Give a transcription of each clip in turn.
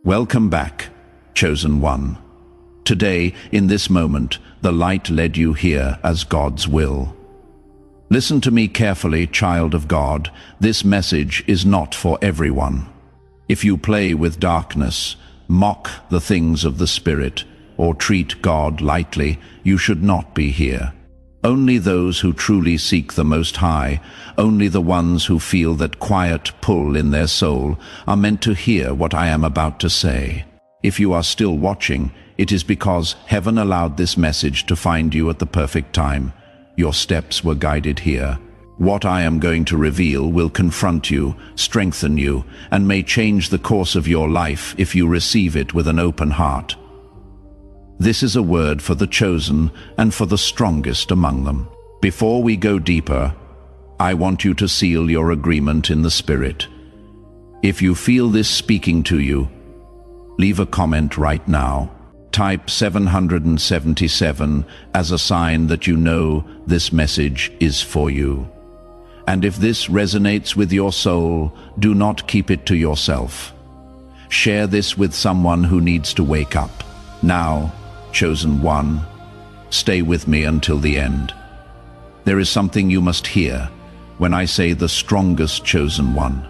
Welcome back, chosen one. Today, in this moment, the light led you here as God's will. Listen to me carefully, child of God. This message is not for everyone. If you play with darkness, mock the things of the Spirit, or treat God lightly, you should not be here. Only those who truly seek the Most High, only the ones who feel that quiet pull in their soul, are meant to hear what I am about to say. If you are still watching, it is because heaven allowed this message to find you at the perfect time. Your steps were guided here. What I am going to reveal will confront you, strengthen you, and may change the course of your life if you receive it with an open heart. This is a word for the chosen and for the strongest among them. Before we go deeper, I want you to seal your agreement in the Spirit. If you feel this speaking to you, leave a comment right now. Type 777 as a sign that you know this message is for you. And if this resonates with your soul, do not keep it to yourself. Share this with someone who needs to wake up. Now, chosen one, stay with me until the end. There is something you must hear when I say the strongest chosen one.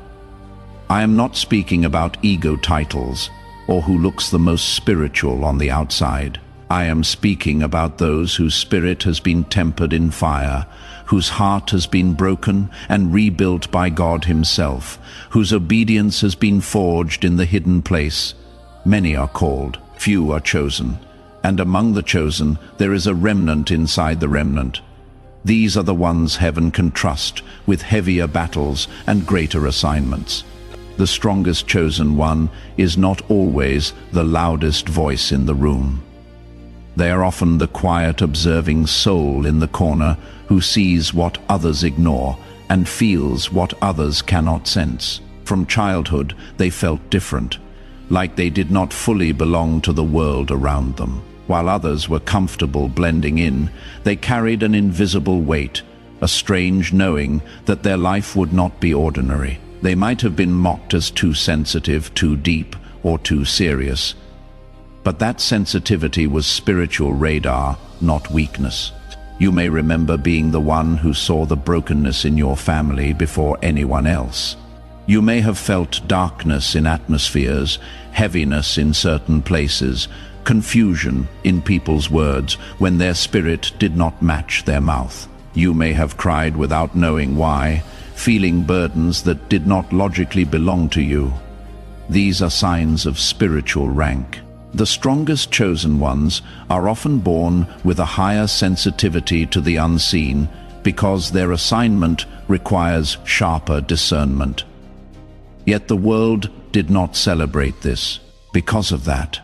I am not speaking about ego titles or who looks the most spiritual on the outside. I am speaking about those whose spirit has been tempered in fire, whose heart has been broken and rebuilt by God Himself, whose obedience has been forged in the hidden place. Many are called, few are chosen. And among the chosen, there is a remnant inside the remnant. These are the ones heaven can trust with heavier battles and greater assignments. The strongest chosen one is not always the loudest voice in the room. They are often the quiet, observing soul in the corner who sees what others ignore and feels what others cannot sense. From childhood, they felt different, like they did not fully belong to the world around them. While others were comfortable blending in, they carried an invisible weight, a strange knowing that their life would not be ordinary. They might have been mocked as too sensitive, too deep, or too serious. But that sensitivity was spiritual radar, not weakness. You may remember being the one who saw the brokenness in your family before anyone else. You may have felt darkness in atmospheres, heaviness in certain places, confusion in people's words when their spirit did not match their mouth. You may have cried without knowing why, feeling burdens that did not logically belong to you. These are signs of spiritual rank. The strongest chosen ones are often born with a higher sensitivity to the unseen because their assignment requires sharper discernment. Yet the world did not celebrate this. Because of that,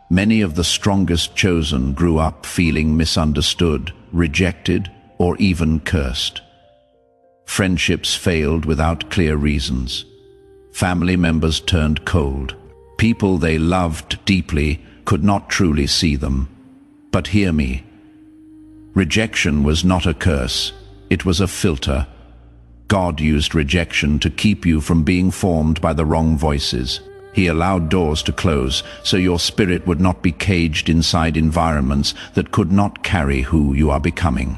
many of the strongest chosen grew up feeling misunderstood, rejected, or even cursed. Friendships failed without clear reasons. Family members turned cold. People they loved deeply could not truly see them. But hear me. Rejection was not a curse. It was a filter. God used rejection to keep you from being formed by the wrong voices. He allowed doors to close so your spirit would not be caged inside environments that could not carry who you are becoming.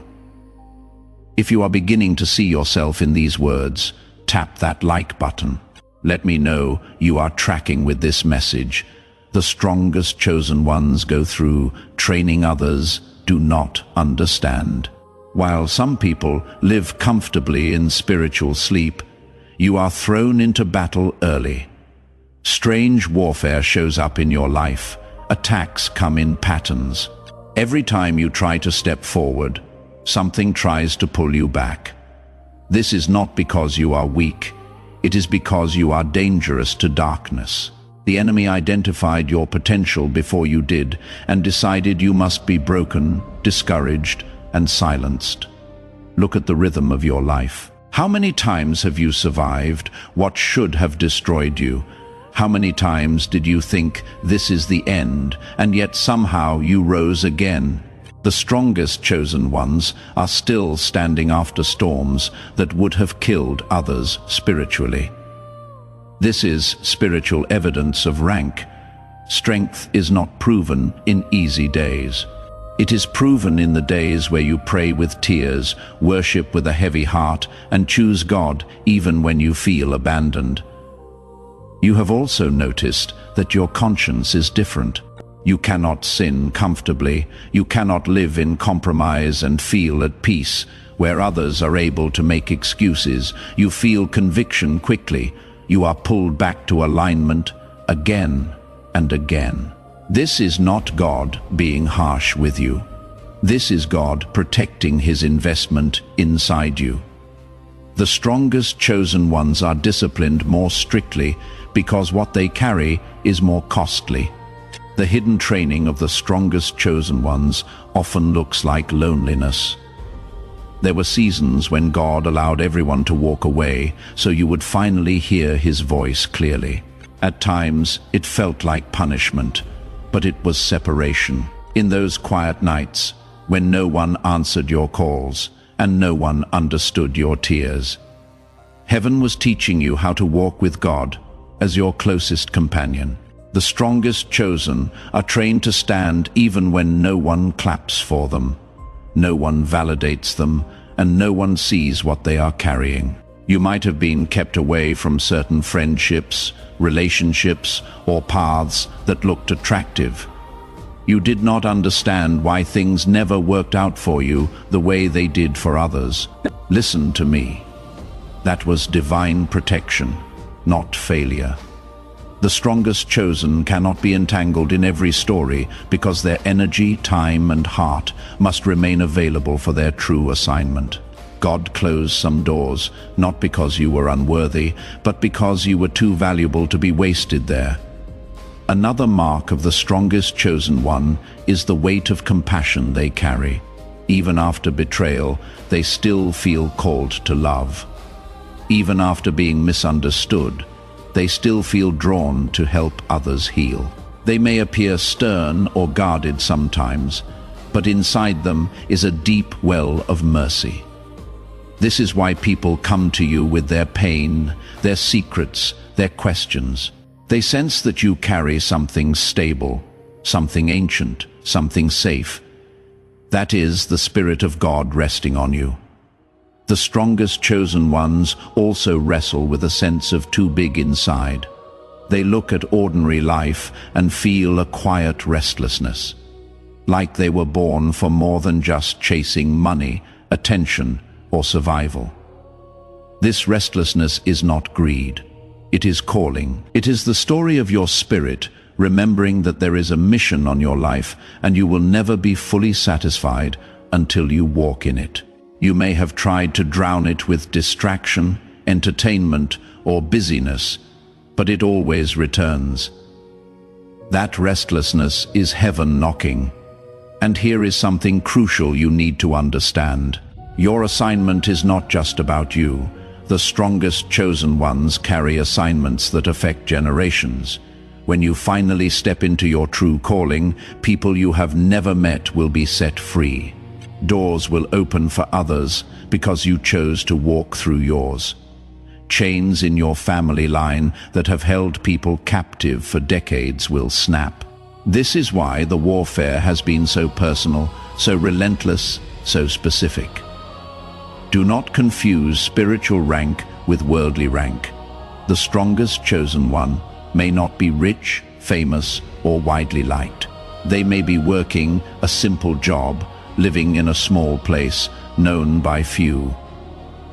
If you are beginning to see yourself in these words, tap that like button. Let me know you are tracking with this message. The strongest chosen ones go through training others do not understand. While some people live comfortably in spiritual sleep, you are thrown into battle early. Strange warfare shows up in your life. Attacks come in patterns. Every time you try to step forward, something tries to pull you back. This is not because you are weak. It is because you are dangerous to darkness. The enemy identified your potential before you did and decided you must be broken, discouraged, and silenced. Look at the rhythm of your life. How many times have you survived what should have destroyed you? How many times did you think this is the end, and yet somehow you rose again? The strongest chosen ones are still standing after storms that would have killed others spiritually. This is spiritual evidence of rank. Strength is not proven in easy days. It is proven in the days where you pray with tears, worship with a heavy heart, and choose God even when you feel abandoned. You have also noticed that your conscience is different. You cannot sin comfortably. You cannot live in compromise and feel at peace where others are able to make excuses. You feel conviction quickly. You are pulled back to alignment again and again. This is not God being harsh with you. This is God protecting his investment inside you. The strongest chosen ones are disciplined more strictly because what they carry is more costly. The hidden training of the strongest chosen ones often looks like loneliness. There were seasons when God allowed everyone to walk away so you would finally hear his voice clearly. At times, it felt like punishment, but it was separation. In those quiet nights, when no one answered your calls and no one understood your tears, heaven was teaching you how to walk with God as your closest companion. The strongest chosen are trained to stand even when no one claps for them, no one validates them, and no one sees what they are carrying. You might have been kept away from certain friendships, relationships, or paths that looked attractive. You did not understand why things never worked out for you the way they did for others. Listen to me. That was divine protection, not failure. The strongest chosen cannot be entangled in every story because their energy, time, and heart must remain available for their true assignment. God closed some doors, not because you were unworthy, but because you were too valuable to be wasted there. Another mark of the strongest chosen one is the weight of compassion they carry. Even after betrayal, they still feel called to love. Even after being misunderstood, they still feel drawn to help others heal. They may appear stern or guarded sometimes, but inside them is a deep well of mercy. This is why people come to you with their pain, their secrets, their questions. They sense that you carry something stable, something ancient, something safe. That is the Spirit of God resting on you. The strongest chosen ones also wrestle with a sense of too big inside. They look at ordinary life and feel a quiet restlessness, like they were born for more than just chasing money, attention, or survival. This restlessness is not greed. It is calling. It is the story of your spirit, remembering that there is a mission on your life and you will never be fully satisfied until you walk in it. You may have tried to drown it with distraction, entertainment, or busyness, but it always returns. That restlessness is heaven knocking. And here is something crucial you need to understand. Your assignment is not just about you. The strongest chosen ones carry assignments that affect generations. When you finally step into your true calling, people you have never met will be set free. Doors will open for others because you chose to walk through yours. Chains in your family line that have held people captive for decades will snap. This is why the warfare has been so personal, so relentless, so specific. Do not confuse spiritual rank with worldly rank. The strongest chosen one may not be rich, famous, or widely liked. They may be working a simple job, living in a small place, known by few.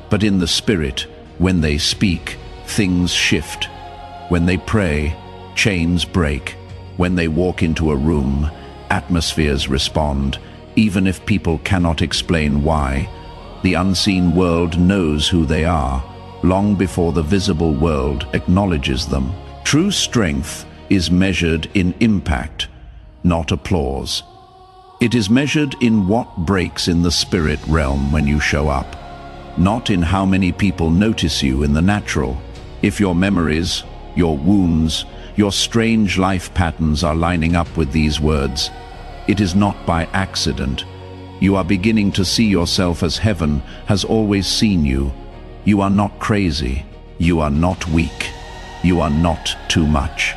But in the spirit, when they speak, things shift. When they pray, chains break. When they walk into a room, atmospheres respond. Even if people cannot explain why, the unseen world knows who they are, long before the visible world acknowledges them. True strength is measured in impact, not applause. It is measured in what breaks in the spirit realm when you show up, not in how many people notice you in the natural. If your memories, your wounds, your strange life patterns are lining up with these words, it is not by accident. You are beginning to see yourself as heaven has always seen you. You are not crazy. You are not weak. You are not too much.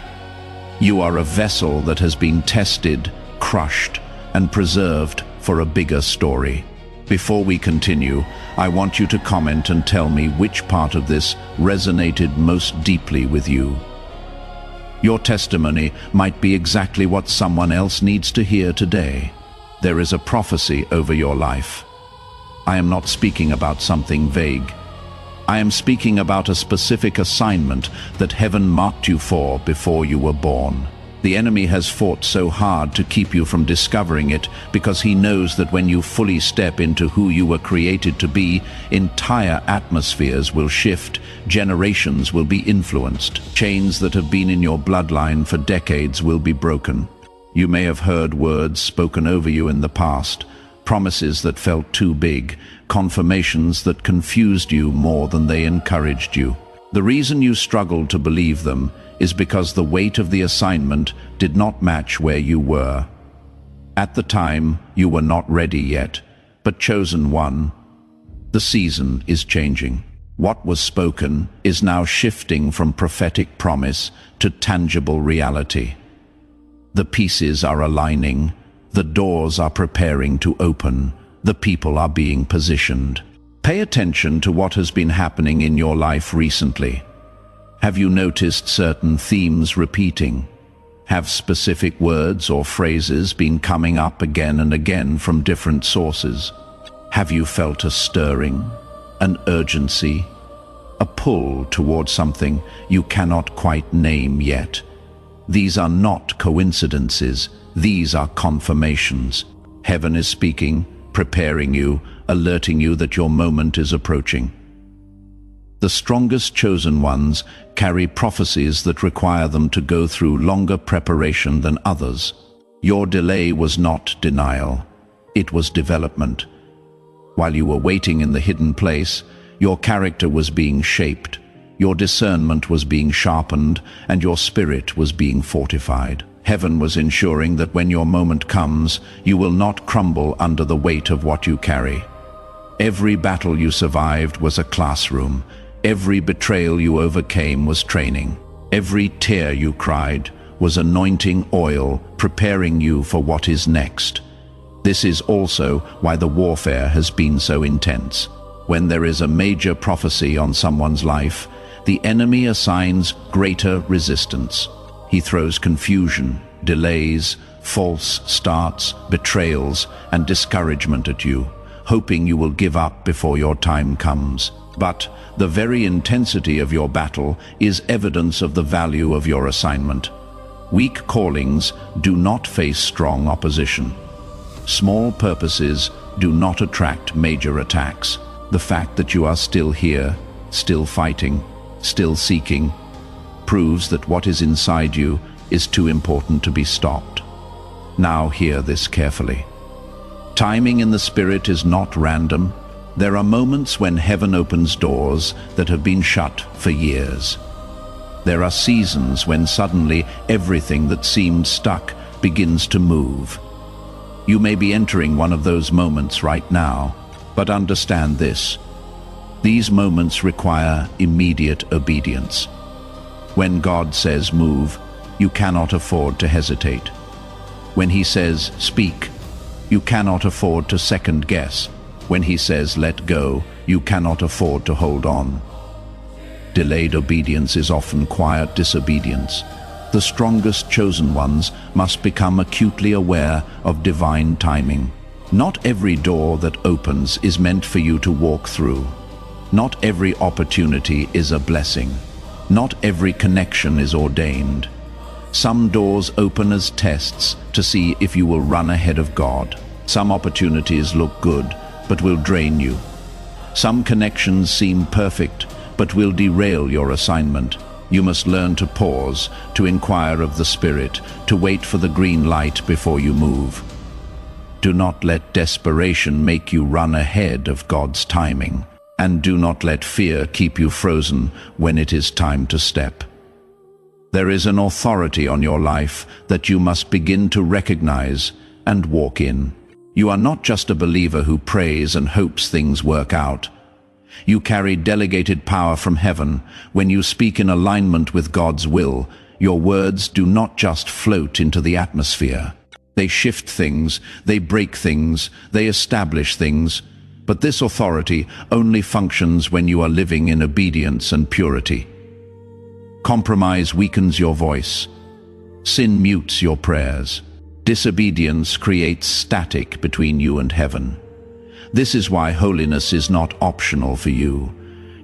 You are a vessel that has been tested, crushed, and preserved for a bigger story. Before we continue, I want you to comment and tell me which part of this resonated most deeply with you. Your testimony might be exactly what someone else needs to hear today. There is a prophecy over your life. I am not speaking about something vague. I am speaking about a specific assignment that heaven marked you for before you were born. The enemy has fought so hard to keep you from discovering it because he knows that when you fully step into who you were created to be, entire atmospheres will shift, generations will be influenced, chains that have been in your bloodline for decades will be broken. You may have heard words spoken over you in the past, promises that felt too big, confirmations that confused you more than they encouraged you. The reason you struggled to believe them is because the weight of the assignment did not match where you were. At the time, you were not ready yet, but chosen one. The season is changing. What was spoken is now shifting from prophetic promise to tangible reality. The pieces are aligning, the doors are preparing to open, the people are being positioned. Pay attention to what has been happening in your life recently. Have you noticed certain themes repeating? Have specific words or phrases been coming up again and again from different sources? Have you felt a stirring, an urgency, a pull towards something you cannot quite name yet? These are not coincidences, these are confirmations. Heaven is speaking, preparing you, alerting you that your moment is approaching. The strongest chosen ones carry prophecies that require them to go through longer preparation than others. Your delay was not denial, it was development. While you were waiting in the hidden place, your character was being shaped, your discernment was being sharpened, and your spirit was being fortified. Heaven was ensuring that when your moment comes, you will not crumble under the weight of what you carry. Every battle you survived was a classroom. Every betrayal you overcame was training. Every tear you cried was anointing oil, preparing you for what is next. This is also why the warfare has been so intense. When there is a major prophecy on someone's life, the enemy assigns greater resistance. He throws confusion, delays, false starts, betrayals, and discouragement at you, hoping you will give up before your time comes. But the very intensity of your battle is evidence of the value of your assignment. Weak callings do not face strong opposition. Small purposes do not attract major attacks. The fact that you are still here, still fighting, still seeking, proves that what is inside you is too important to be stopped. Now hear this carefully. Timing in the Spirit is not random. There are moments when heaven opens doors that have been shut for years. There are seasons when suddenly everything that seemed stuck begins to move. You may be entering one of those moments right now, but understand this. These moments require immediate obedience. When God says move, you cannot afford to hesitate. When He says speak, you cannot afford to second guess. When He says let go, you cannot afford to hold on. Delayed obedience is often quiet disobedience. The strongest chosen ones must become acutely aware of divine timing. Not every door that opens is meant for you to walk through. Not every opportunity is a blessing. Not every connection is ordained. Some doors open as tests to see if you will run ahead of God. Some opportunities look good, but will drain you. Some connections seem perfect, but will derail your assignment. You must learn to pause, to inquire of the Spirit, to wait for the green light before you move. Do not let desperation make you run ahead of God's timing, and do not let fear keep you frozen when it is time to step. There is an authority on your life that you must begin to recognize and walk in. You are not just a believer who prays and hopes things work out. You carry delegated power from heaven. When you speak in alignment with God's will, Your words do not just float into the atmosphere. They shift things, they break things, they establish things. But this authority only functions when you are living in obedience and purity. Compromise weakens your voice. Sin mutes your prayers. Disobedience creates static between you and heaven. This is why holiness is not optional for you.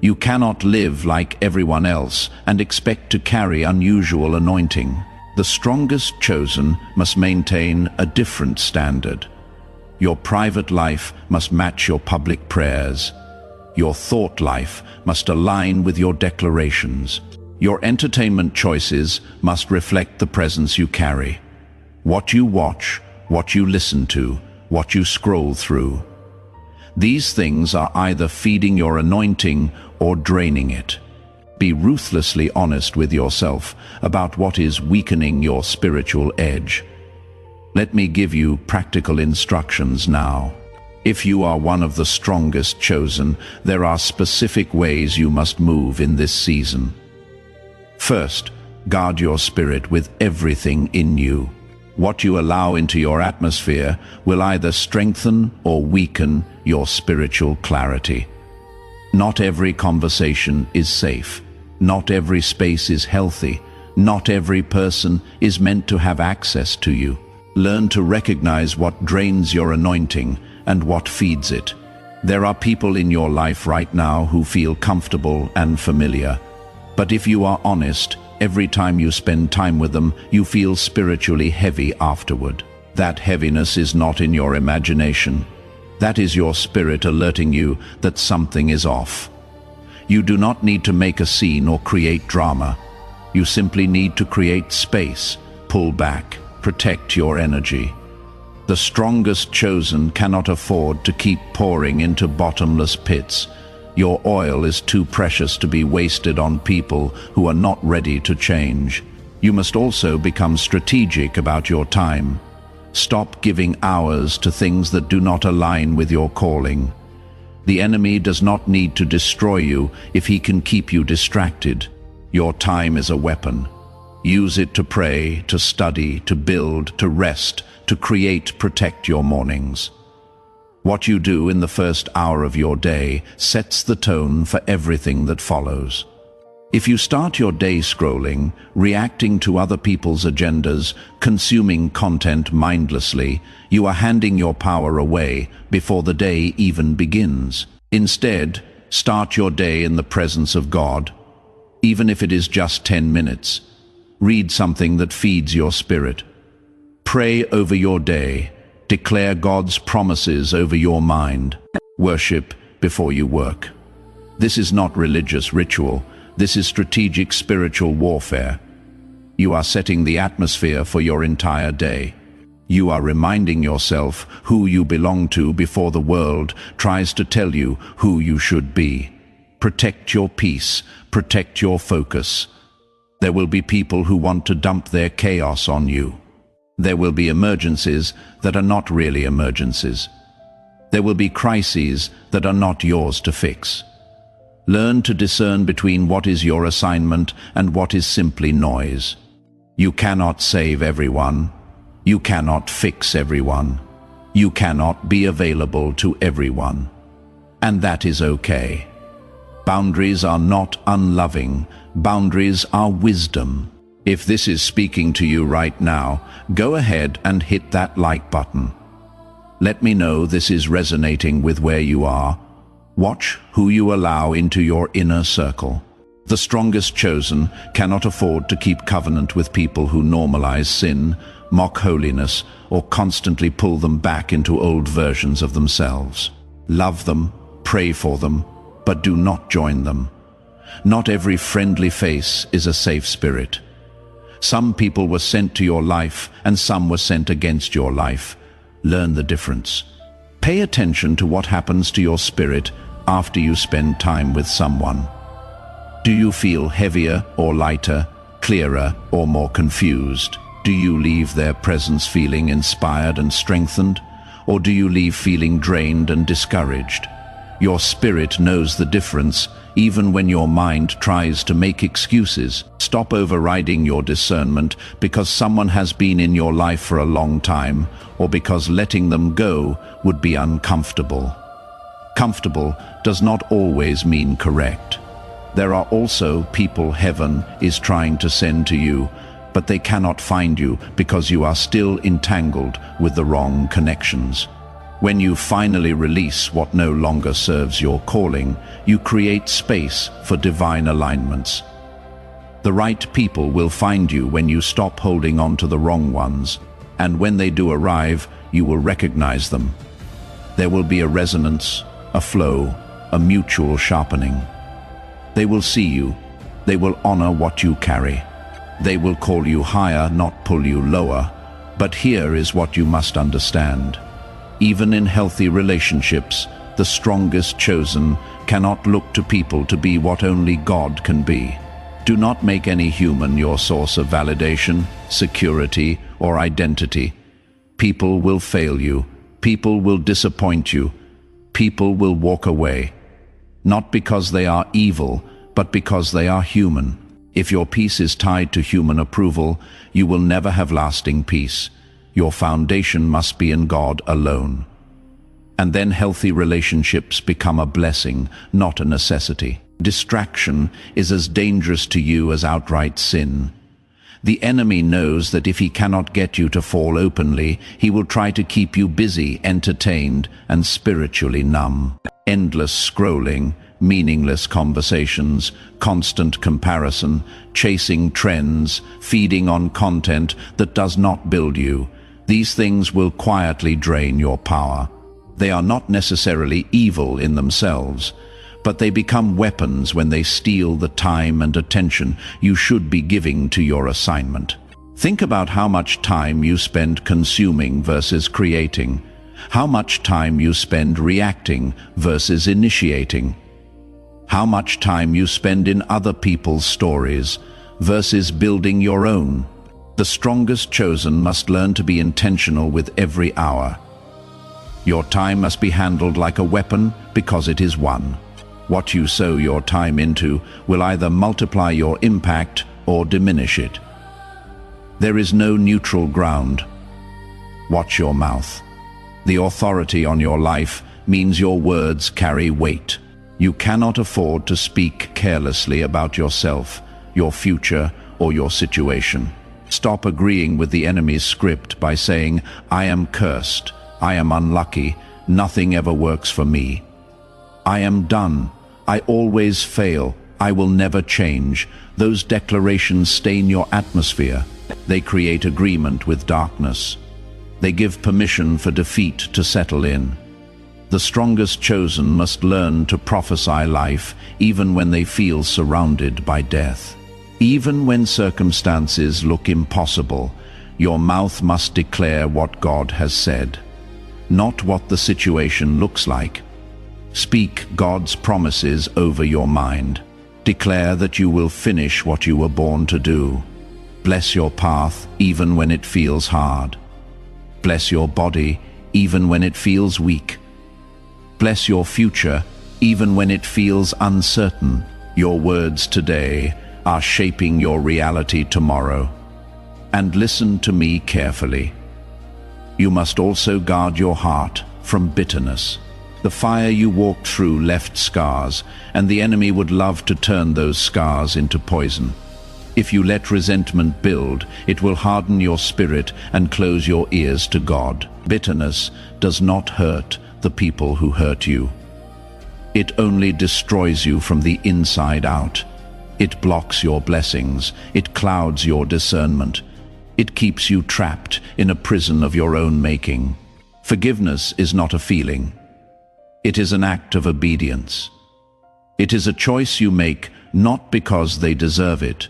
You cannot live like everyone else and expect to carry unusual anointing. The strongest chosen must maintain a different standard. Your private life must match your public prayers. Your thought life must align with your declarations. Your entertainment choices must reflect the presence you carry. What you watch, what you listen to, what you scroll through. These things are either feeding your anointing or draining it. Be ruthlessly honest with yourself about what is weakening your spiritual edge. Let me give you practical instructions now. If you are one of the strongest chosen, there are specific ways you must move in this season. First, guard your spirit with everything in you. What you allow into your atmosphere will either strengthen or weaken your spiritual clarity. Not every conversation is safe. Not every space is healthy. Not every person is meant to have access to you. Learn to recognize what drains your anointing and what feeds it. There are people in your life right now who feel comfortable and familiar. But if you are honest, every time you spend time with them, you feel spiritually heavy afterward. That heaviness is not in your imagination. That is your spirit alerting you that something is off. You do not need to make a scene or create drama. You simply need to create space, pull back, protect your energy. The strongest chosen cannot afford to keep pouring into bottomless pits. Your oil is too precious to be wasted on people who are not ready to change. You must also become strategic about your time. Stop giving hours to things that do not align with your calling. The enemy does not need to destroy you if he can keep you distracted. Your time is a weapon. Use it to pray, to study, to build, to rest, to create, protect your mornings. What you do in the first hour of your day sets the tone for everything that follows. If you start your day scrolling, reacting to other people's agendas, consuming content mindlessly, you are handing your power away before the day even begins. Instead, start your day in the presence of God. Even if it is just 10 minutes, read something that feeds your spirit. Pray over your day. Declare God's promises over your mind. Worship before you work. This is not religious ritual. This is strategic spiritual warfare. You are setting the atmosphere for your entire day. You are reminding yourself who you belong to before the world tries to tell you who you should be. Protect your peace. Protect your focus. There will be people who want to dump their chaos on you. There will be emergencies that are not really emergencies. There will be crises that are not yours to fix. Learn to discern between what is your assignment and what is simply noise. You cannot save everyone. You cannot fix everyone. You cannot be available to everyone. And that is okay. Boundaries are not unloving. Boundaries are wisdom. If this is speaking to you right now, go ahead and hit that like button. Let me know this is resonating with where you are. Watch who you allow into your inner circle. The strongest chosen cannot afford to keep covenant with people who normalize sin, mock holiness, or constantly pull them back into old versions of themselves. Love them, pray for them, but do not join them. Not every friendly face is a safe spirit. Some people were sent to your life and some were sent against your life. Learn the difference. Pay attention to what happens to your spirit after you spend time with someone. Do you feel heavier or lighter, clearer or more confused? Do you leave their presence feeling inspired and strengthened? Or do you leave feeling drained and discouraged? Your spirit knows the difference. even when your mind tries to make excuses. Stop overriding your discernment because someone has been in your life for a long time, or because letting them go would be uncomfortable. Comfortable does not always mean correct. There are also people heaven is trying to send to you, but they cannot find you because you are still entangled with the wrong connections. When you finally release what no longer serves your calling, you create space for divine alignments. The right people will find you when you stop holding on to the wrong ones, and when they do arrive, you will recognize them. There will be a resonance, a flow, a mutual sharpening. They will see you. They will honor what you carry. They will call you higher, not pull you lower. But here is what you must understand. Even in healthy relationships, the strongest chosen cannot look to people to be what only God can be. Do not make any human your source of validation, security, or identity. People will fail you. People will disappoint you. People will walk away. Not because they are evil, but because they are human. If your peace is tied to human approval, you will never have lasting peace. Your foundation must be in God alone. And then healthy relationships become a blessing, not a necessity. Distraction is as dangerous to you as outright sin. The enemy knows that if he cannot get you to fall openly, he will try to keep you busy, entertained, and spiritually numb. Endless scrolling, meaningless conversations, constant comparison, chasing trends, feeding on content that does not build you. These things will quietly drain your power. They are not necessarily evil in themselves, but they become weapons when they steal the time and attention you should be giving to your assignment. Think about how much time you spend consuming versus creating, how much time you spend reacting versus initiating, how much time you spend in other people's stories versus building your own. The strongest chosen must learn to be intentional with every hour. Your time must be handled like a weapon because it is one. What you sow your time into will either multiply your impact or diminish it. There is no neutral ground. Watch your mouth. The authority on your life means your words carry weight. You cannot afford to speak carelessly about yourself, your future, or your situation. Stop agreeing with the enemy's script by saying, "I am cursed, I am unlucky, nothing ever works for me. I am done, I always fail, I will never change." Those declarations stain your atmosphere. They create agreement with darkness. They give permission for defeat to settle in. The strongest chosen must learn to prophesy life even when they feel surrounded by death. Even when circumstances look impossible, your mouth must declare what God has said, not what the situation looks like. Speak God's promises over your mind. Declare that you will finish what you were born to do. Bless your path even when it feels hard. Bless your body even when it feels weak. Bless your future even when it feels uncertain. Your words today are shaping your reality tomorrow. And listen to me carefully. You must also guard your heart from bitterness. The fire you walked through left scars, and the enemy would love to turn those scars into poison. If you let resentment build, it will harden your spirit and close your ears to God. Bitterness does not hurt the people who hurt you. It only destroys you from the inside out. It blocks your blessings. It clouds your discernment. It keeps you trapped in a prison of your own making. Forgiveness is not a feeling. It is an act of obedience. It is a choice you make not because they deserve it,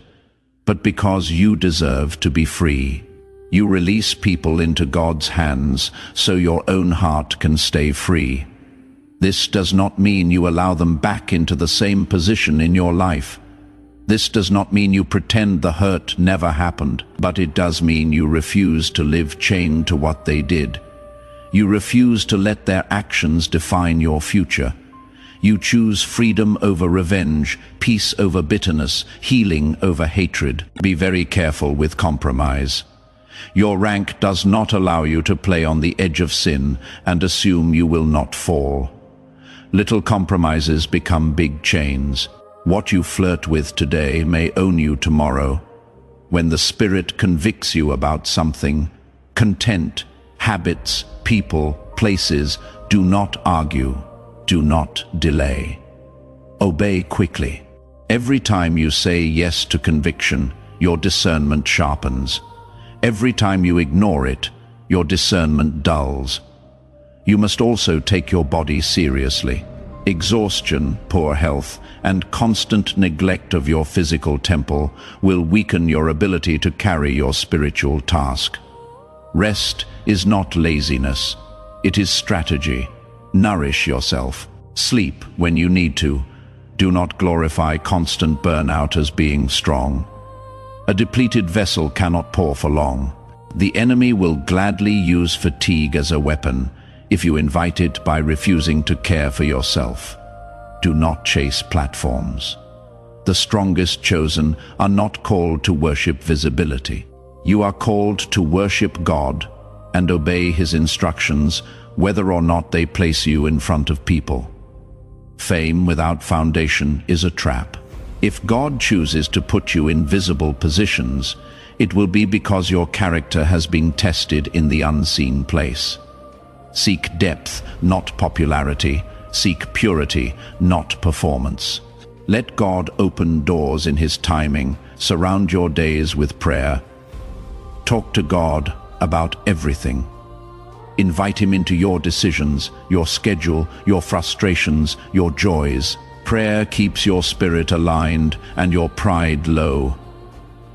but because you deserve to be free. You release people into God's hands so your own heart can stay free. This does not mean you allow them back into the same position in your life. This does not mean you pretend the hurt never happened, but it does mean you refuse to live chained to what they did. You refuse to let their actions define your future. You choose freedom over revenge, peace over bitterness, healing over hatred. Be very careful with compromise. Your rank does not allow you to play on the edge of sin and assume you will not fall. Little compromises become big chains. What you flirt with today may own you tomorrow. When the Spirit convicts you about something, content, habits, people, places, do not argue, do not delay. Obey quickly. Every time you say yes to conviction, your discernment sharpens. Every time you ignore it, your discernment dulls. You must also take your body seriously. Exhaustion, poor health, and constant neglect of your physical temple will weaken your ability to carry your spiritual task. Rest is not laziness, it is strategy. Nourish yourself. Sleep when you need to. Do not glorify constant burnout as being strong. A depleted vessel cannot pour for long. The enemy will gladly use fatigue as a weapon if you invite it by refusing to care for yourself. Do not chase platforms. The strongest chosen are not called to worship visibility. You are called to worship God and obey His instructions, whether or not they place you in front of people. Fame without foundation is a trap. If God chooses to put you in visible positions, it will be because your character has been tested in the unseen place. Seek depth, not popularity. Seek purity, not performance. Let God open doors in His timing. Surround your days with prayer. Talk to God about everything. Invite Him into your decisions, your schedule, your frustrations, your joys. Prayer keeps your spirit aligned and your pride low.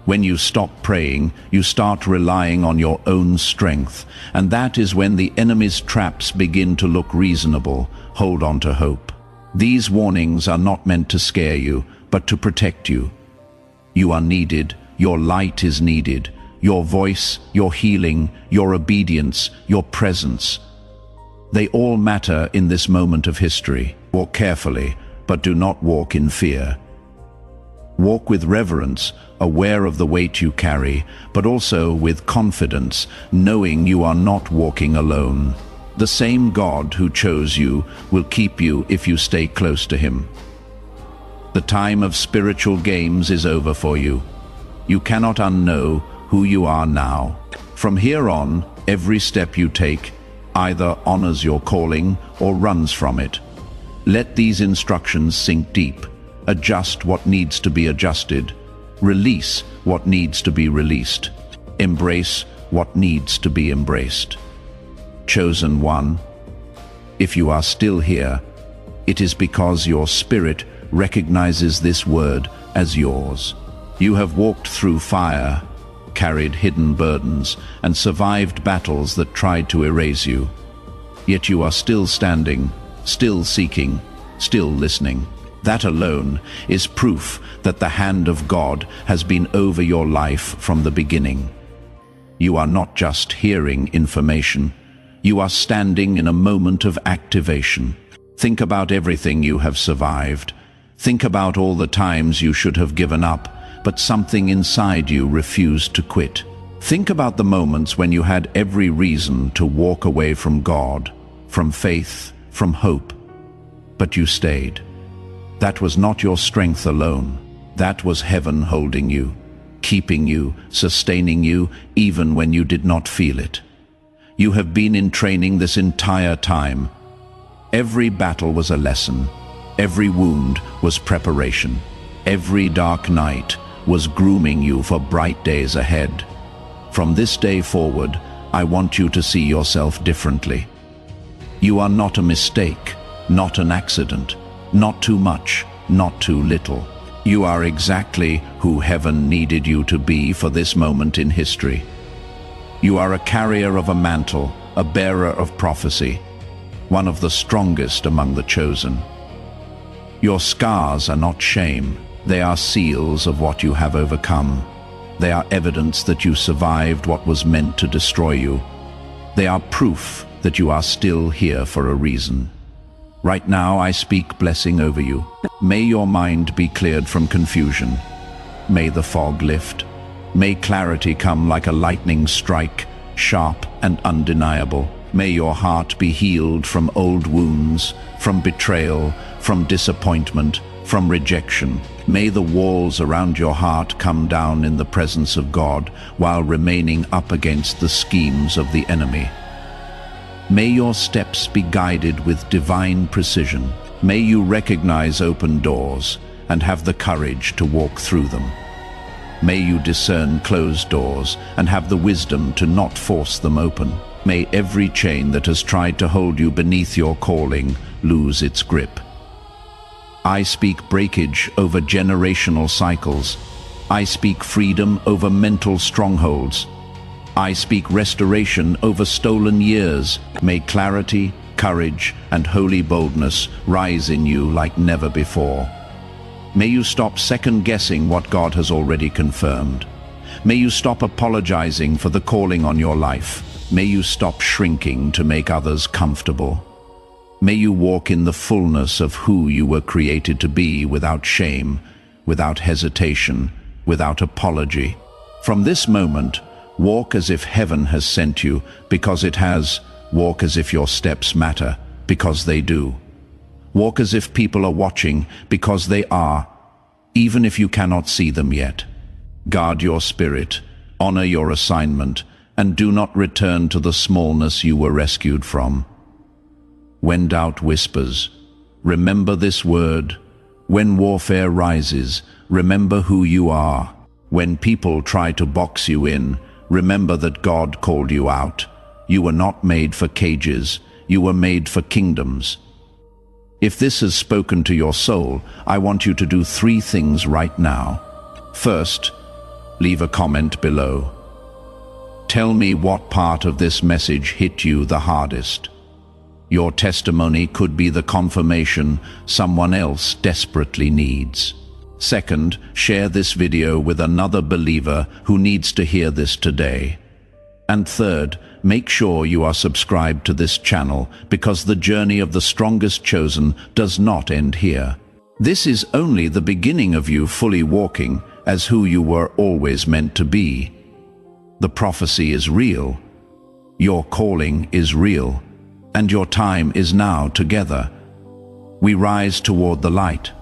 When you stop praying, you start relying on your own strength, and that is when the enemy's traps begin to look reasonable. Hold on to hope. These warnings are not meant to scare you, but to protect you. You are needed, your light is needed, your voice, your healing, your obedience, your presence. They all matter in this moment of history. Walk carefully, but do not walk in fear. Walk with reverence, aware of the weight you carry, but also with confidence, knowing you are not walking alone. The same God who chose you will keep you if you stay close to Him. The time of spiritual games is over for you. You cannot unknow who you are now. From here on, every step you take either honors your calling or runs from it. Let these instructions sink deep. Adjust what needs to be adjusted. Release what needs to be released. Embrace what needs to be embraced. Chosen one, if you are still here, it is because your spirit recognizes this word as yours. You have walked through fire, carried hidden burdens, and survived battles that tried to erase you. Yet you are still standing, still seeking, still listening. That alone is proof that the hand of God has been over your life from the beginning. You are not just hearing information. You are standing in a moment of activation. Think about everything you have survived. Think about all the times you should have given up, but something inside you refused to quit. Think about the moments when you had every reason to walk away from God, from faith, from hope, but you stayed. That was not your strength alone. That was heaven holding you, keeping you, sustaining you, even when you did not feel it. You have been in training this entire time. Every battle was a lesson. Every wound was preparation. Every dark night was grooming you for bright days ahead. From this day forward, I want you to see yourself differently. You are not a mistake, not an accident, not too much, not too little. You are exactly who heaven needed you to be for this moment in history. You are a carrier of a mantle, a bearer of prophecy, one of the strongest among the chosen. Your scars are not shame. They are seals of what you have overcome. They are evidence that you survived what was meant to destroy you. They are proof that you are still here for a reason. Right now I speak blessing over you. May your mind be cleared from confusion. May the fog lift. May clarity come like a lightning strike, sharp and undeniable. May your heart be healed from old wounds, from betrayal, from disappointment, from rejection. May the walls around your heart come down in the presence of God while remaining up against the schemes of the enemy. May your steps be guided with divine precision. May you recognize open doors and have the courage to walk through them. May you discern closed doors and have the wisdom to not force them open. May every chain that has tried to hold you beneath your calling lose its grip. I speak breakage over generational cycles. I speak freedom over mental strongholds. I speak restoration over stolen years. May clarity, courage, and holy boldness rise in you like never before. May you stop second-guessing what God has already confirmed. May you stop apologizing for the calling on your life. May you stop shrinking to make others comfortable. May you walk in the fullness of who you were created to be without shame, without hesitation, without apology. From this moment, walk as if heaven has sent you, because it has. Walk as if your steps matter, because they do. Walk as if people are watching, because they are, even if you cannot see them yet. Guard your spirit, honor your assignment, and do not return to the smallness you were rescued from. When doubt whispers, remember this word. When warfare rises, remember who you are. When people try to box you in, remember that God called you out. You were not made for cages, you were made for kingdoms. If this has spoken to your soul, I want you to do 3 things right now. First, leave a comment below. Tell me what part of this message hit you the hardest. Your testimony could be the confirmation someone else desperately needs. Second, share this video with another believer who needs to hear this today. And third, make sure you are subscribed to this channel, because the journey of the strongest chosen does not end here. This is only the beginning of you fully walking as who you were always meant to be. The prophecy is real, your calling is real, and your time is now together. We rise toward the light.